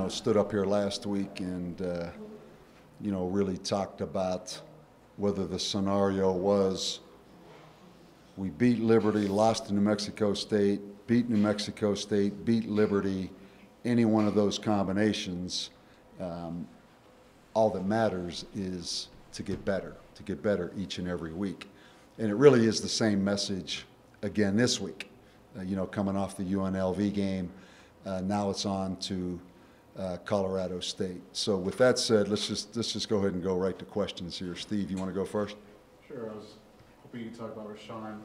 stood up here last week and, really talked about whether the scenario was we beat Liberty, lost to New Mexico State, beat New Mexico State, beat Liberty, any one of those combinations, all that matters is to get better each and every week. And it really is the same message again this week, coming off the UNLV game. Now it's on to Colorado State. So with that said, let's just go ahead and go right to questions here. Steve, you want to go first? Sure. I was hoping you could talk about Rashawn.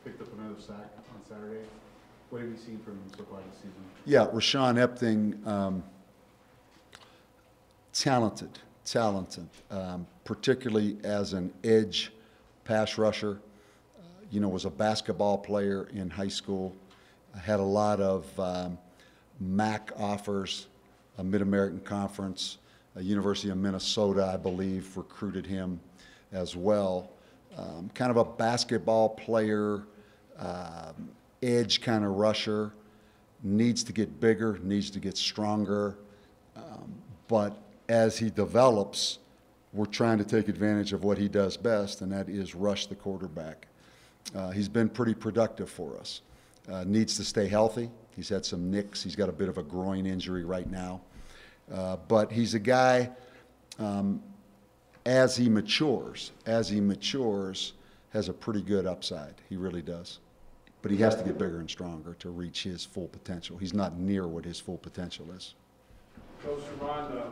Picked up another sack on Saturday. What have you seen from him so far this season? Yeah, Rashawn Epting, talented, particularly as an edge pass rusher. Was a basketball player in high school. Had a lot of MAC offers, a Mid-American Conference, University of Minnesota, I believe, recruited him as well. Kind of a basketball player, edge kind of rusher, needs to get bigger, needs to get stronger. But as he develops, we're trying to take advantage of what he does best, and that is rush the quarterback. He's been pretty productive for us. Needs to stay healthy. He's had some nicks. He's got a bit of a groin injury right now. But he's a guy, as he matures, has a pretty good upside. He really does. But he has to get bigger and stronger to reach his full potential. He's not near what his full potential is. Coach Sharon,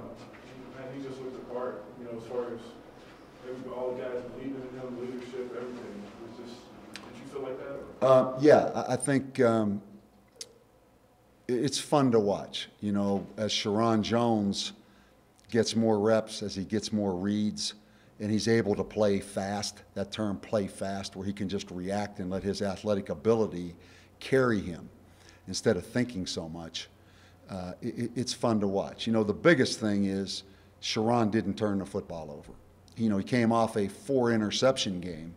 he just looks the part, as far as all the guys believing in him, leadership, everything. Did you feel like that? Yeah, I think it's fun to watch. As Sharon Jones gets more reps, as he gets more reads, and he's able to play fast, that term play fast, where he can just react and let his athletic ability carry him instead of thinking so much. It's fun to watch. The biggest thing is Sharon didn't turn the football over. He came off a 4-interception game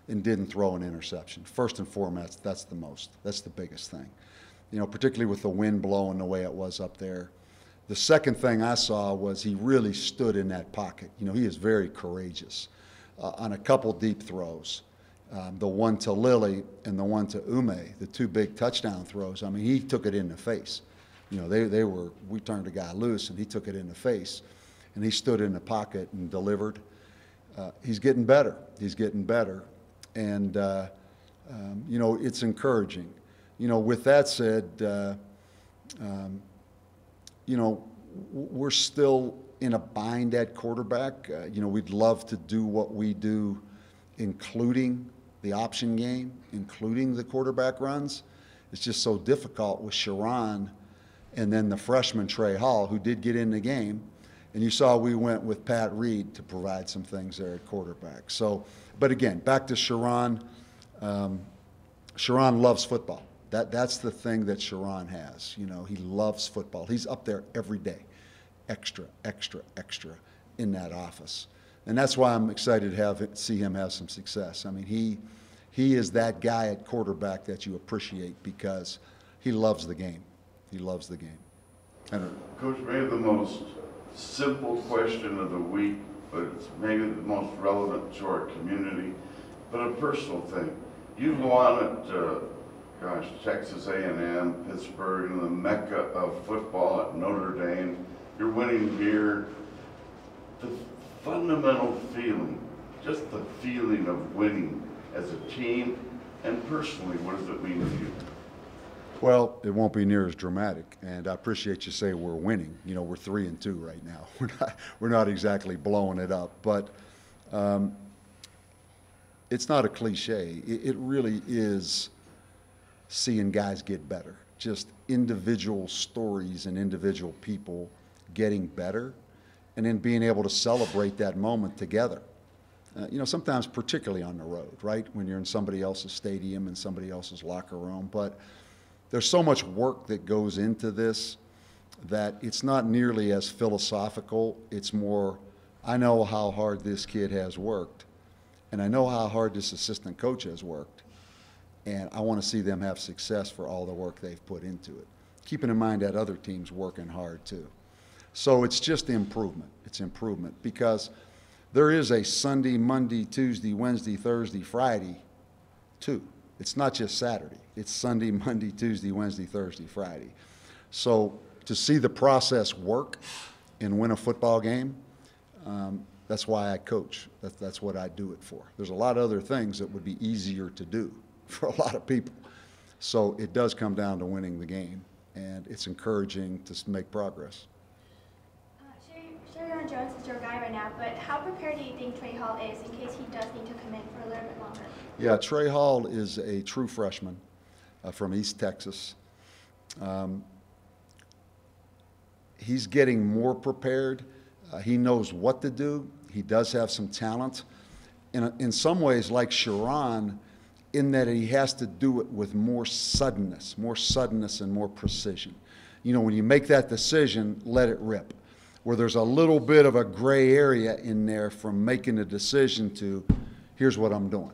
and didn't throw an interception. First and foremost, that's the biggest thing. Particularly with the wind blowing the way it was up there. The second thing I saw was he really stood in that pocket. He is very courageous on a couple deep throws. The one to Lilly and the one to Ume, the two big touchdown throws. I mean, he took it in the face. We turned a guy loose and he took it in the face. And he stood in the pocket and delivered. He's getting better. And, it's encouraging. With that said, we're still in a bind at quarterback. We'd love to do what we do, including the option game, including the quarterback runs. It's just so difficult with Sharon and then the freshman Trey Hall, who did get in the game. And you saw we went with Pat Reed to provide some things there at quarterback. So, but again, back to Sharon. Sharon loves football. That's the thing that Sharon has. He loves football. He's up there every day, extra in that office. And that's why I'm excited to see him have some success. I mean, he is that guy at quarterback that you appreciate because he loves the game. Coach, maybe the most simple question of the week, but it's maybe the most relevant to our community, but a personal thing. You go on at Texas A&M, Pittsburgh, and the mecca of football at Notre Dame. You're winning here. The fundamental feeling, just the feeling of winning as a team and personally, what does it mean to you? Well, it won't be near as dramatic, and I appreciate you saying we're winning. We're 3-2 right now. We're not exactly blowing it up, but it's not a cliche. It really is seeing guys get better. Just individual stories and individual people getting better, and then being able to celebrate that moment together. Sometimes particularly on the road, right? When you're in somebody else's stadium and somebody else's locker room. But there's so much work that goes into this that it's not nearly as philosophical. It's more, I know how hard this kid has worked, and I know how hard this assistant coach has worked, and I want to see them have success for all the work they've put into it. keeping in mind that other team's working hard too. So it's just improvement. It's improvement because there is a Sunday, Monday, Tuesday, Wednesday, Thursday, Friday too. It's not just Saturday. It's Sunday, Monday, Tuesday, Wednesday, Thursday, Friday. So to see the process work and win a football game, that's why I coach. That's what I do it for. There's a lot of other things that would be easier to do for a lot of people. So it does come down to winning the game, and it's encouraging to make progress. Luncheon Jones is your guy right now, but how prepared do you think Trey Hall is in case he does need to come in for a little bit longer? Yeah, Trey Hall is a true freshman from East Texas. He's getting more prepared. He knows what to do. He does have some talent. In some ways, like Sharon, in that he has to do it with more suddenness and more precision. You know, when you make that decision, let it rip. Where there's a little bit of a gray area in there from making a decision to, here's what I'm doing.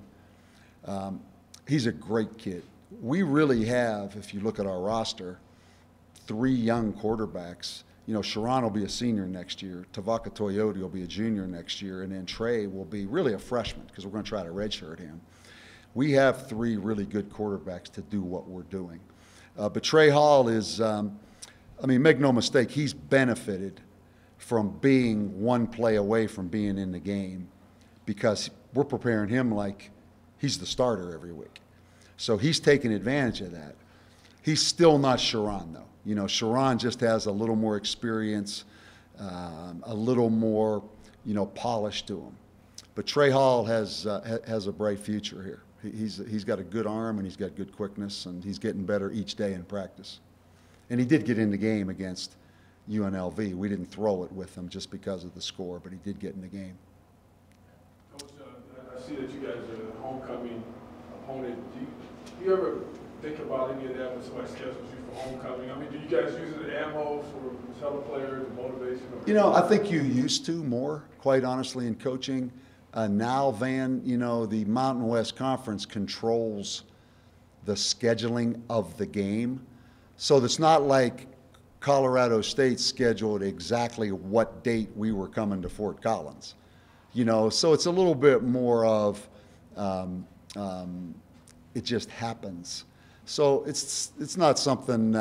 He's a great kid. We really have, if you look at our roster, 3 young quarterbacks. You know, Sharon will be a senior next year. Tavaka Toyota will be a junior next year. And then Trey will be really a freshman because we're going to try to redshirt him. We have 3 really good quarterbacks to do what we're doing. But Trey Hall is, I mean, make no mistake, he's benefited from being one play away from being in the game because we're preparing him like he's the starter every week. So he's taking advantage of that. He's still not Sharon, though. You know, Sharon just has a little more experience, a little more, you know, polish to him. But Trey Hall has a bright future here. He's got a good arm and he's got good quickness and he's getting better each day in practice. And he did get in the game against UNLV. We didn't throw it with him just because of the score, but he did get in the game. Coach, I see that you guys are a homecoming opponent. Do you ever think about any of that when somebody schedules you for homecoming? I mean, do you guys use it as ammo for fellow players and motivation? You know, I think you used to more, quite honestly, in coaching. Now, Van, you know, the Mountain West Conference controls the scheduling of the game. So it's not like Colorado State scheduled exactly what date we were coming to Fort Collins. You know, so it's a little bit more of it just happens. So it's not something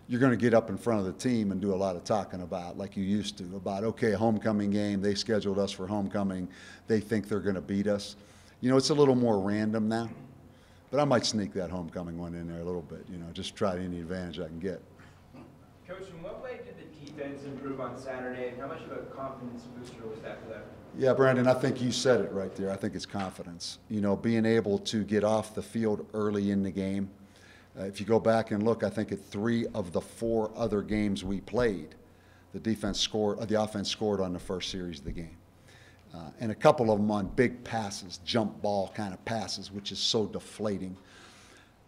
you're going to get up in front of the team and do a lot of talking about like you used to, about, okay, a homecoming game, they scheduled us for homecoming, they think they're going to beat us. You know, it's a little more random now. But I might sneak that homecoming one in there a little bit, you know, just try any advantage I can get. Coach, in what way did the defense improve on Saturday, and how much of a confidence booster was that for them? Yeah, Brandon, I think you said it right there. I think it's confidence. You know, being able to get off the field early in the game. If you go back and look, I think at 3 of the 4 other games we played, the offense scored on the first series of the game. And a couple of them on big passes, jump ball kind of passes, which is so deflating.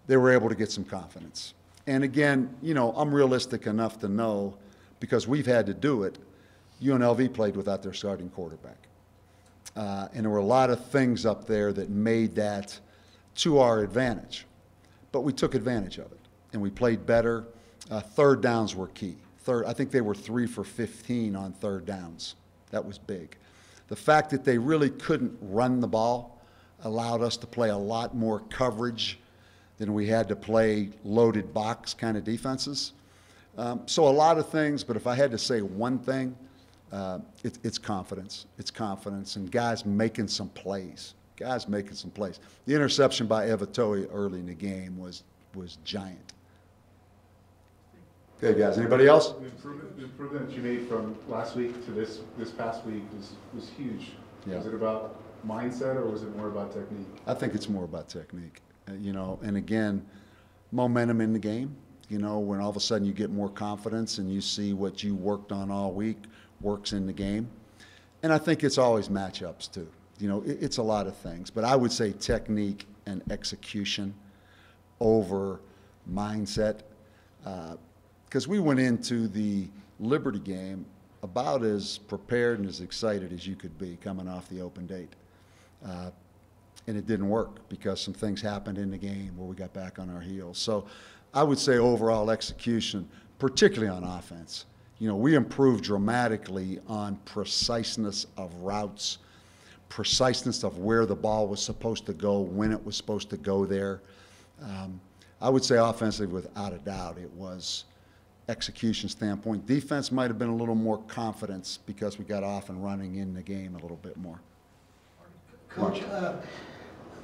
They were able to get some confidence. And again, you know, I'm realistic enough to know, because we've had to do it, UNLV played without their starting quarterback. And there were a lot of things up there that made that to our advantage. But we took advantage of it, and we played better. Third downs were key. I think they were 3 for 15 on third downs. That was big. The fact that they really couldn't run the ball allowed us to play a lot more coverage than we had to play loaded box kind of defenses. So a lot of things, but if I had to say one thing, it's confidence. It's confidence and guys making some plays. Guys making some plays. The interception by Evatoe early in the game was giant. Okay, guys. Anybody else? The improvement that you made from last week to this past week was huge. Yeah. Was it about mindset or was it more about technique? I think it's more about technique. You know, and again, momentum in the game. You know, when all of a sudden you get more confidence and you see what you worked on all week works in the game. And I think it's always matchups too. You know, it's a lot of things. But I would say technique and execution over mindset. Because we went into the Liberty game about as prepared and as excited as you could be coming off the open date. And it didn't work because some things happened in the game where we got back on our heels. So I would say overall execution, particularly on offense. You know, we improved dramatically on preciseness of routes, preciseness of where the ball was supposed to go, when it was supposed to go there. I would say offensively, without a doubt, it was execution standpoint. Defense might have been a little more confidence because we got off and running in the game a little bit more. Coach,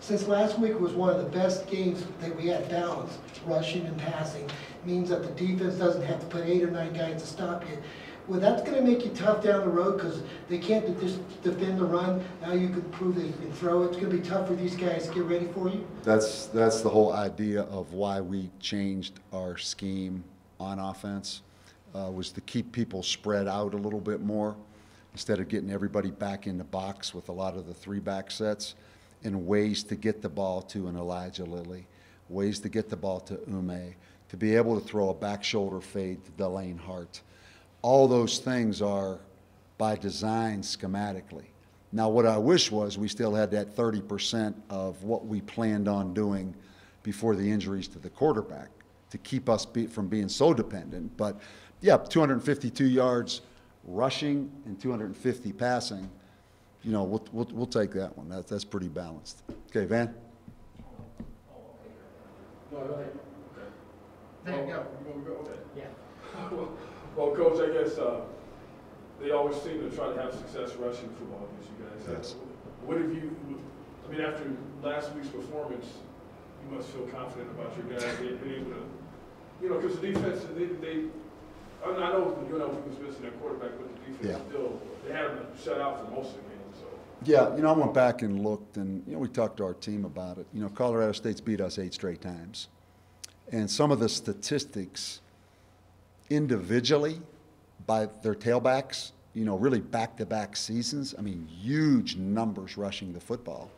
since last week was one of the best games that we had balanced, rushing and passing, means that the defense doesn't have to put 8 or 9 guys to stop you. Well, that's going to make you tough down the road because they can't just defend the run. Now you can prove that you can throw. It's going to be tough for these guys to get ready for you. That's the whole idea of why we changed our scheme on offense, was to keep people spread out a little bit more instead of getting everybody back in the box with a lot of the 3-back sets, and ways to get the ball to an Elijah Lilly, ways to get the ball to Ume, to be able to throw a back shoulder fade to Delane Hart. All those things are by design schematically. Now, what I wish was we still had that 30% of what we planned on doing before the injuries to the quarterback to keep us from being so dependent. But, yeah, 252 yards rushing and 250 passing, you know, we'll take that one. That's pretty balanced. Okay, Van? No, go ahead. Okay. There you go. You want me to go? Okay. Yeah. Well, Coach, I guess they always seem to try to have success rushing the football against you guys. Yes. What have you, I mean, after last week's performance, you must feel confident about your guys being able to, you know, because the defense, I know UNLV was missing their quarterback, but the defense still, they had them shut out for most of the game, so. Yeah, you know, I went back and looked, and, you know, we talked to our team about it. You know, Colorado State's beat us 8 straight times. And some of the statistics individually by their tailbacks, you know, really back-to-back seasons, I mean, huge numbers rushing the football.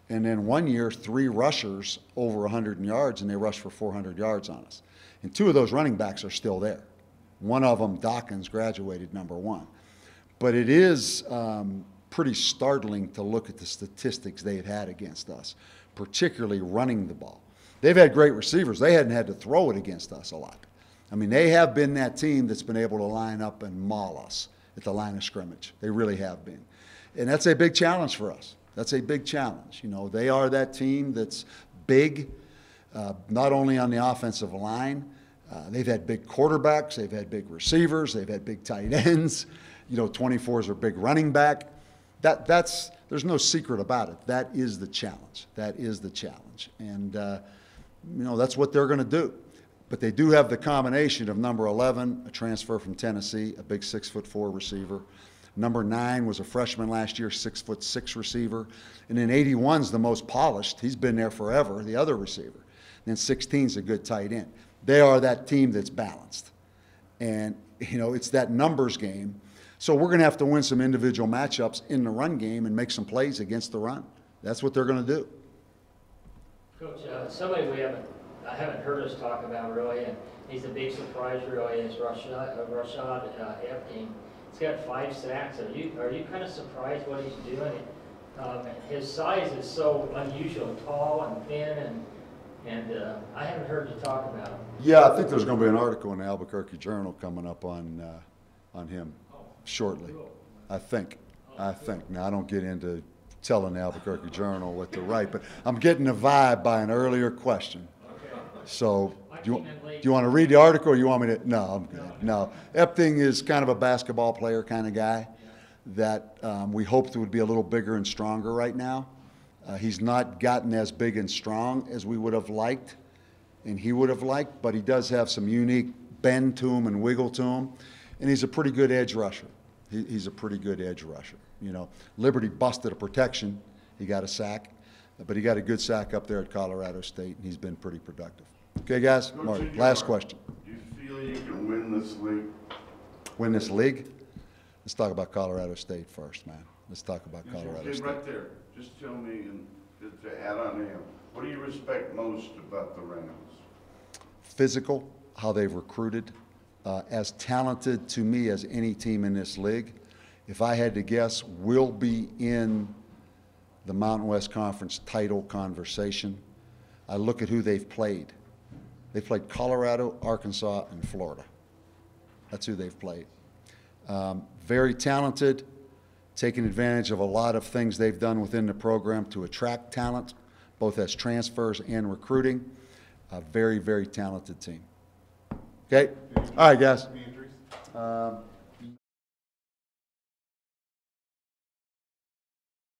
And then one year, 3 rushers over 100 yards, and they rushed for 400 yards on us. And 2 of those running backs are still there. One of them, Dawkins, graduated #1. But it is pretty startling to look at the statistics they've had against us, particularly running the ball. They've had great receivers. They hadn't had to throw it against us a lot. I mean, they have been that team that's been able to line up and maul us at the line of scrimmage. They really have been. And that's a big challenge for us. That's a big challenge. You know, they are that team that's big, not only on the offensive line. They've had big quarterbacks. They've had big receivers. They've had big tight ends. You know, 24s are big running back. There's no secret about it. That is the challenge. That is the challenge. And, you know, that's what they're going to do. But they do have the combination of number 11, a transfer from Tennessee, a big 6'4" receiver. Number 9 was a freshman last year, 6'6" receiver. And then 81's the most polished. He's been there forever, the other receiver. And then 16's a good tight end. They are that team that's balanced. And, you know, it's that numbers game. So we're going to have to win some individual matchups in the run game and make some plays against the run. That's what they're going to do. Coach, somebody I haven't heard us talk about really, and he's a big surprise really, is Rashad Epting. He's got 5 sacks. Are you kind of surprised what he's doing? His size is so unusual, tall and thin, and I haven't heard you talk about him. Yeah, I think there's going to be an article in the Albuquerque Journal coming up on him shortly. I think. Now, I don't get into telling the Albuquerque Journal what to write, but I'm getting a vibe by an earlier question. So, do you want to read the article, or you want me to? No, I'm good. No, Epting is kind of a basketball player kind of guy that we hoped would be a little bigger and stronger right now. He's not gotten as big and strong as we would have liked and he would have liked, but he does have some unique bend to him and wiggle to him, and he's a pretty good edge rusher. He's a pretty good edge rusher. You know, Liberty busted a protection. He got a sack, but he got a good sack up there at Colorado State, and he's been pretty productive. Okay, guys? Mark, last question. Do you feel you can win this league? Win this league? Let's talk about Colorado State first, man. Let's talk about Colorado Okay, State. right there. Just tell me, and to add on to him, what do you respect most about the Rams? Physical, how they've recruited, as talented to me as any team in this league. If I had to guess, will be in the Mountain West Conference title conversation. I look at who they've played. They've played Colorado, Arkansas, and Florida. That's who they've played. Very talented, taking advantage of a lot of things they've done within the program to attract talent, both as transfers and recruiting. A very, very talented team. Okay? All right, guys. Any injuries?